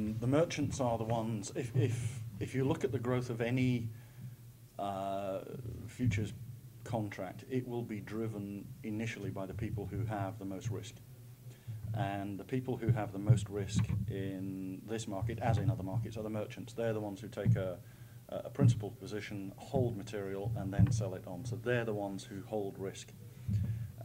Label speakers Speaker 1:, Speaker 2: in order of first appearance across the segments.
Speaker 1: The merchants are the ones, if you look at the growth of any futures contract, it will be driven initially by the people who have the most risk. And the people who have the most risk in this market, as in other markets, are the merchants. They're the ones who take a principled position, hold material, and then sell it on. So they're the ones who hold risk.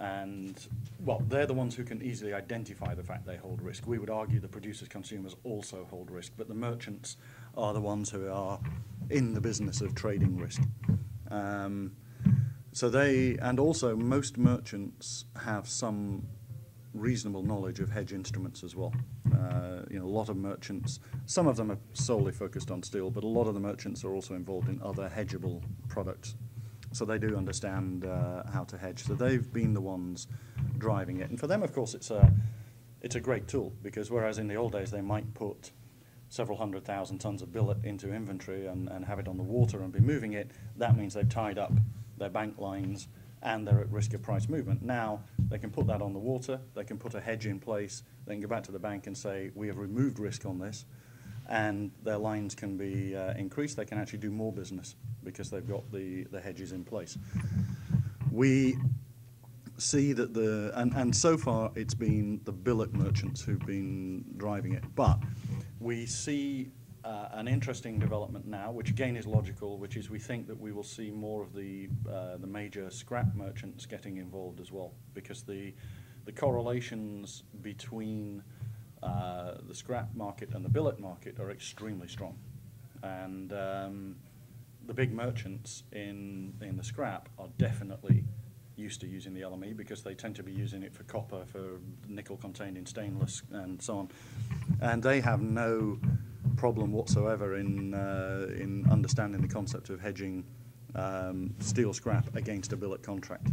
Speaker 1: And, well, they're the ones who can easily identify the fact they hold risk. We would argue the producers, consumers also hold risk, but the merchants are the ones who are in the business of trading risk. And also most merchants have some reasonable knowledge of hedge instruments as well. A lot of merchants, some of them are solely focused on steel, but a lot of the merchants are also involved in other hedgeable products. So they do understand how to hedge. So they've been the ones driving it. And for them, of course, it's a great tool, because whereas in the old days they might put several 100,000 tons of billet into inventory and have it on the water and be moving it, that means they've tied up their bank lines and they're at risk of price movement. Now they can put that on the water, they can put a hedge in place, they can go back to the bank and say, we have removed risk on this, and their lines can be increased. They can actually do more business because they've got the hedges in place. We see that and so far it's been the billet merchants who've been driving it, but we see an interesting development now, which again is logical, which is we think that we will see more of the major scrap merchants getting involved as well, because the correlations between the scrap market and the billet market are extremely strong. And the big merchants in the scrap are definitely used to using the LME, because they tend to be using it for copper, for nickel contained in stainless, and so on. And they have no problem whatsoever in understanding the concept of hedging steel scrap against a billet contract.